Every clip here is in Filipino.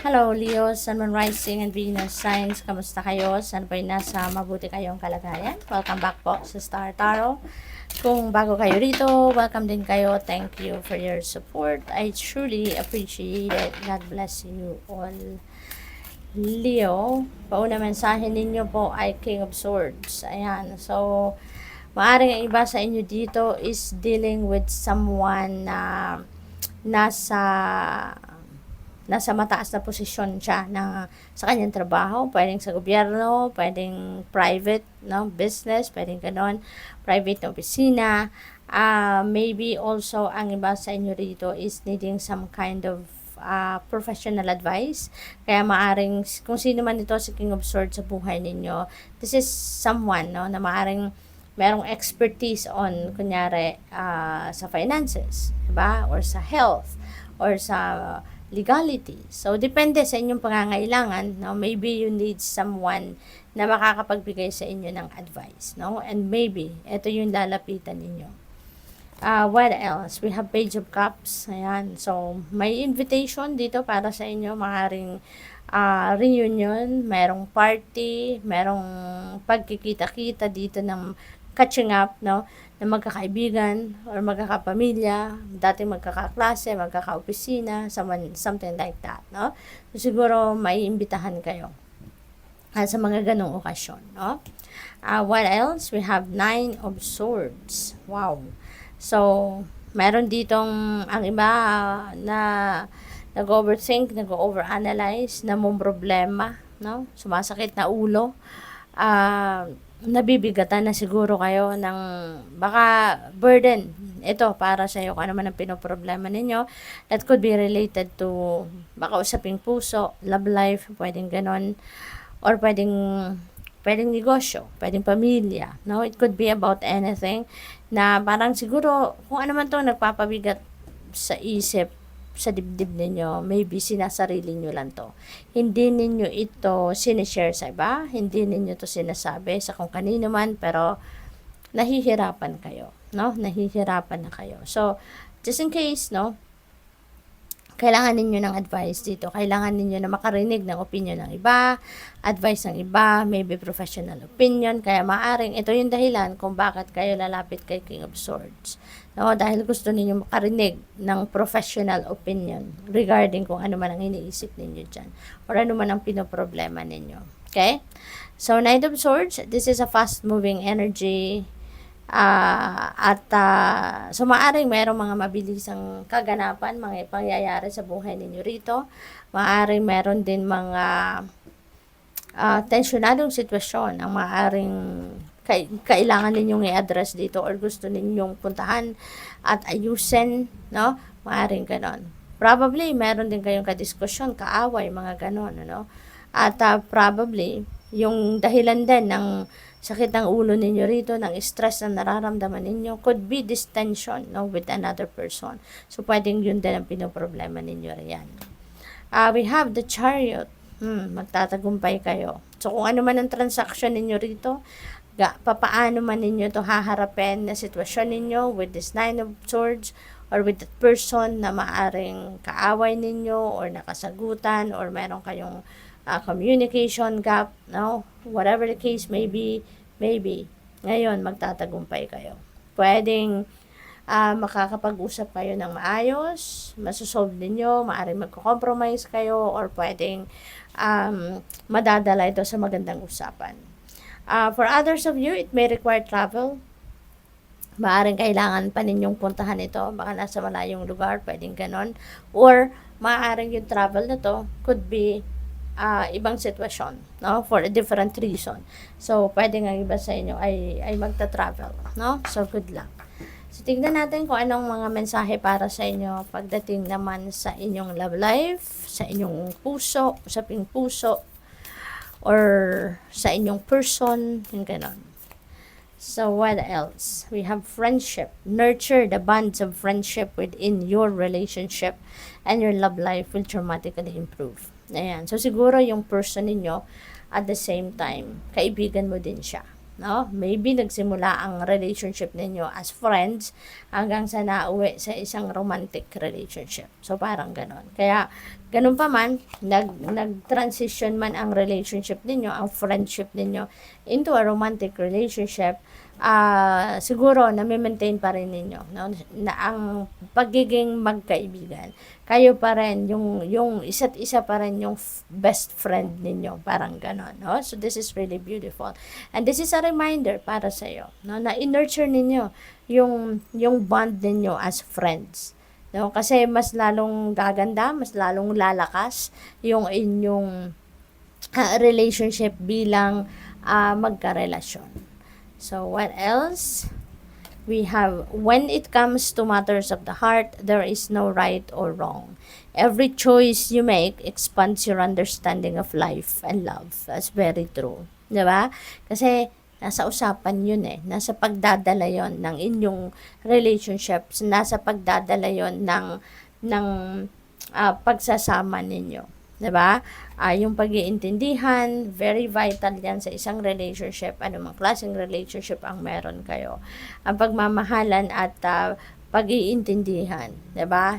Hello, Leo, Sun, Moon, Rising, and Venus signs. Kamusta kayo? Sana po'y nasa mabuti kayong kalagayan. Welcome back po sa Star Tarot. Kung bago kayo rito, welcome din kayo. Thank you for your support. I truly appreciate it. God bless you all. Leo, pauna mensahe ninyo po ay King of Swords. Ayan, so maaring ang iba sa inyo dito is dealing with someone na nasa mataas na posisyon siya sa kanyang trabaho, pwedeng sa gobyerno, pwedeng private, no, business, pwedeng ganon, private na opisina. Maybe also ang iba sa inyo rito is needing some kind of professional advice. Kaya maaring, kung sino man ito si King of Swords sa buhay ninyo, this is someone, no, na maaring merong expertise on, kunyari, sa finances, diba? Or sa health, or sa legality. So, depende sa inyong pangangailangan, no? Maybe you need someone na makakapagbigay sa inyo ng advice, no? And maybe, ito yung lalapitan ninyo. What else? We have Page of Cups. Ayan. So, may invitation dito para sa inyo. Maaaring reunion, merong party, merong pagkikita-kita dito ng catching up, no? Na magkakaibigan or magkakapamilya, dating magkakaklase, magkakaopisina, something like that, no? So, siguro may imbitahan kayo sa mga ganong okasyon, no? What else? We have 9 of Swords. Wow. So, meron ditong ang iba na nag-overthink, nag-overanalyze, problema, no? Sumasakit na ulo. Nabibigatan na siguro kayo ng baka burden ito para sa iyo, kung ano man ang pinoproblema ninyo. That could be related to baka usaping puso, love life, pwedeng ganon, or pwedeng negosyo, pwedeng pamilya, no? It could be about anything na parang siguro kung ano man to nagpapabigat sa isip, sa dibdib ninyo, maybe sinasarili nyo lang to. Hindi ninyo ito sinishare sa iba, hindi ninyo to sinasabi sa kung kanino man, pero nahihirapan kayo, no? Nahihirapan na kayo. So, just in case, no, kailangan ninyo ng advice dito. Kailangan ninyo na makarinig ng opinion ng iba, advice ng iba, maybe professional opinion. Kaya maaring ito yung dahilan kung bakit kayo lalapit kay King of Swords. No, dahil gusto ninyo makarinig ng professional opinion regarding kung ano man ang iniisip ninyo dyan or ano man ang pinoproblema ninyo. Okay? So, Knight of Swords, this is a fast-moving energy. So maaring mayroong mga mabilisang kaganapan, mga pangyayari sa buhay ninyo rito. Maaring meron din mga tensyonadong sitwasyon ang maaring kailangan ninyong i-address dito or gusto ninyong puntahan at ayusin, no? Maaring ganon. Probably meron din kayong kadiskusyon, kaaway, mga ganon, no? At probably yung dahilan din ng sakit ng ulo ninyo rito, ng stress na nararamdaman ninyo, could be this tension, no, with another person. So, pwedeng yun din ang pinoproblema ninyo riyan. We have the Chariot. Magtatagumpay kayo. So, kung ano man ang transaction ninyo rito, papaano man ninyo to haharapin na sitwasyon ninyo with this 9 of Swords or with that person na maaring kaaway ninyo or nakasagutan or meron kayong communication gap, no? Whatever the case may be, maybe, ngayon, magtatagumpay kayo. Pwedeng makakapag-usap kayo ng maayos, masosolve ninyo, maaaring magko-compromise kayo, or pwedeng madadala ito sa magandang usapan. For others of you, it may require travel. Maaaring kailangan pa ninyong puntahan ito, baka nasa malayong lugar, pwedeng ganon. Or, maaaring yung travel na to could be ibang sitwasyon, no, for a different reason. So, pwede nga iba sa inyo ay magta-travel, no? So, good luck. So, tignan natin kung anong mga mensahe para sa inyo pagdating naman sa inyong love life, sa inyong puso, usaping puso, or sa inyong person, yung ganon. So, what else? We have friendship. Nurture the bonds of friendship within your relationship and your love life will dramatically improve. Ayan. So, siguro yung person ninyo, at the same time, kaibigan mo din siya. No? Maybe nagsimula ang relationship ninyo as friends hanggang sa nauwi sa isang romantic relationship. So, parang ganon. Kaya, ganun pa man, nag-transition man ang relationship ninyo, ang friendship ninyo into a romantic relationship, siguro na-maintain pa rin ninyo, no? Na ang pagiging magkaibigan, kayo pa rin, yung isa't isa pa rin yung best friend ninyo, parang ganon, no? So this is really beautiful. And this is a reminder para sa iyo, no, na i-nurture ninyo yung bond ninyo as friends. No, kasi mas lalong gaganda, mas lalong lalakas yung inyong relationship bilang magkarelasyon. So, what else? We have, when it comes to matters of the heart, there is no right or wrong. Every choice you make expands your understanding of life and love. That's very true. Diba? Kasi, nasa usapan yun eh. Nasa pagdadala yon ng inyong relationships. Nasa pagdadala yon ng pagsasama ninyo. Diba? Yung pag-iintindihan, very vital yan sa isang relationship. Anumang klaseng relationship ang meron kayo. Ang pagmamahalan at pag-iintindihan. Diba?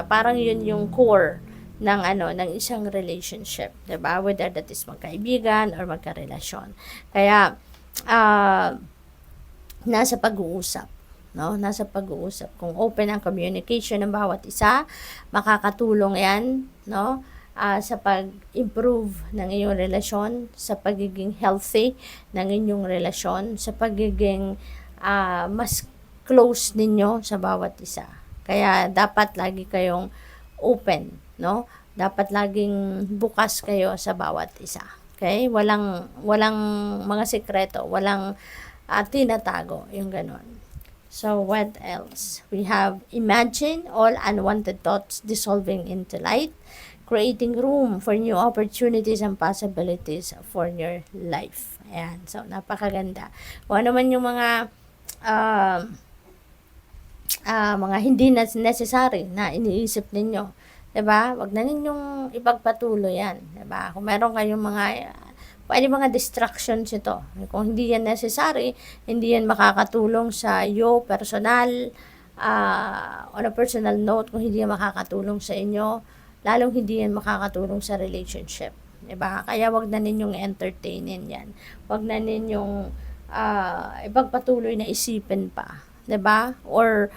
Parang yun yung core ng isang relationship. Diba? Whether that is magkaibigan or magkarelasyon. Kaya, nasa pag-uusap. No? Nasa pag-uusap. Kung open ang communication ng bawat isa, makakatulong yan, no? Sa pag-improve ng inyong relasyon, sa pagiging healthy ng inyong relasyon, sa pagiging mas close ninyo sa bawat isa. Kaya dapat lagi kayong open, no? Dapat laging bukas kayo sa bawat isa. Okay? Walang mga sekreto, walang tinatago, yung ganon. So, what else? We have imagine all unwanted thoughts dissolving into light, creating room for new opportunities and possibilities for your life. Ayan. So, napakaganda. Kung ano man yung mga hindi na necessary na iniisip ninyo, diba? Wag na ninyong ipagpatuloy yan, diba? Kung meron kayong mga distractions ito. Kung hindi yan necessary, hindi yan makakatulong sa iyo personal, on a personal note, kung hindi yan makakatulong sa inyo, lalong hindi yan makakatulong sa relationship. Diba? Kaya wag na ninyong entertainin yan. Wag na ninyong ipagpatuloy na isipin pa. Diba? Or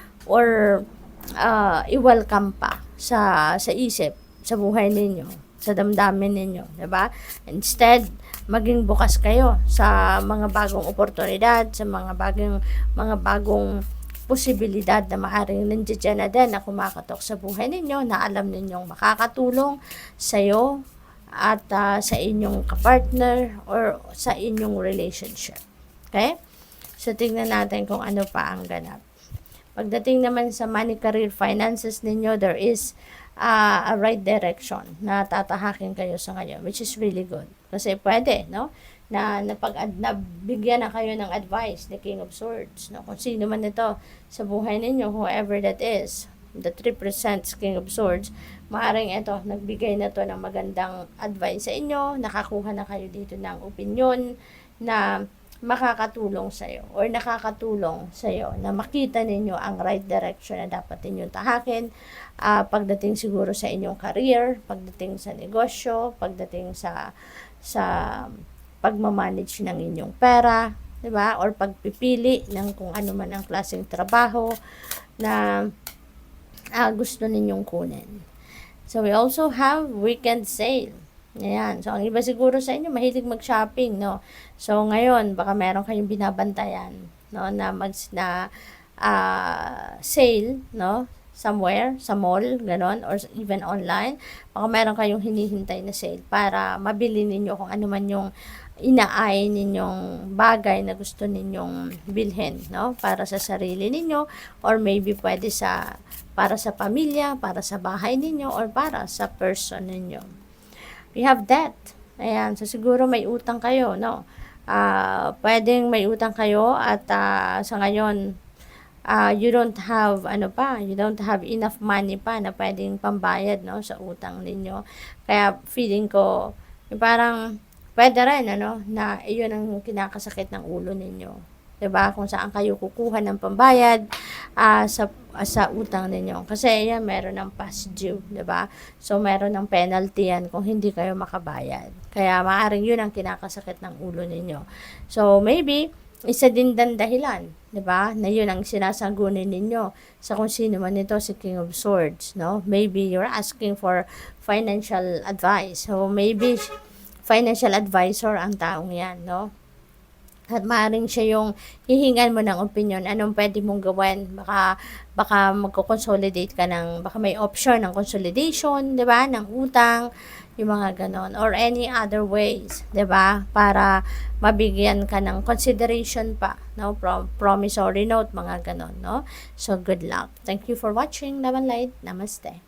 i-welcome pa sa isip, sa buhay ninyo, sa damdamin ninyo. Diba? Instead, maging bukas kayo sa mga bagong oportunidad, sa mga bagong posibilidad na maaaring nandiyan na din na kumakatok sa buhay ninyo, na alam ninyong makakatulong sa iyo at sa inyong kapartner or sa inyong relationship. Okay? So, tingnan natin kung ano pa ang ganap. Pagdating naman sa money, career, finances ninyo, there is a right direction na tatahakin kayo sa ngayon, which is really good. Kasi pwede, no? Na bigyan na kayo ng advice ni King of Swords, no? Kung sino man ito sa buhay ninyo, whoever that is, the 3% King of Swords, maaaring ito, nagbigay na to ng magandang advice sa inyo, nakakuha na kayo dito ng opinion na makakatulong sa iyo or nakakatulong sa iyo na makita ninyo ang right direction na dapat ninyong tahakin, pagdating siguro sa inyong career, pagdating sa negosyo, pagdating sa pagmamanage ng inyong pera, 'di ba? Or pagpipili ng kung ano man ang klaseng trabaho na gusto ninyong kunin. So, we also have weekend sale. Ayan. So, ang iba siguro sa inyo, mahilig mag-shopping, no? So, ngayon, baka meron kayong binabantayan, no? Na sale, no? Somewhere, sa mall, ganon, or even online. Baka meron kayong hinihintay na sale para mabili ninyo kung ano man yung inaay ninyong bagay na gusto ninyong bilhin, no? Para sa sarili ninyo, or maybe pwede para sa pamilya, para sa bahay ninyo, or para sa person ninyo. We have debt. Ayan, so siguro may utang kayo, no? Pwedeng may utang kayo at sa ngayon, you don't have enough money pa na pwedeng pambayad, no, sa utang ninyo. Kaya feeling ko parang pwede rin, na iyon ang kinakasakit ng ulo ninyo. 'di ba? Kung saan kayo kukuha ng pambayad sa utang ninyo. Kasi yan meron ng past due, 'di ba? So meron ng penalty yan kung hindi kayo makabayad. Kaya maaaring yun ang kinakasakit ng ulo ninyo. So maybe isa din dahilan, 'di ba? Na yun ang sinasagunin ninyo sa kung sino man ito si King of Swords, no? Maybe you're asking for financial advice. So maybe financial advisor ang taong 'yan, no? At maaaring siya yung hihingan mo ng opinion, anong pwede mong gawin. Baka magko-consolidate ka baka may option ng consolidation, 'di ba? Ng utang, yung mga ganon, or any other ways, 'di ba? Para mabigyan ka ng consideration pa, no? Promissory note, mga ganon, no? So good luck. Thank you for watching. Love and light. Namaste.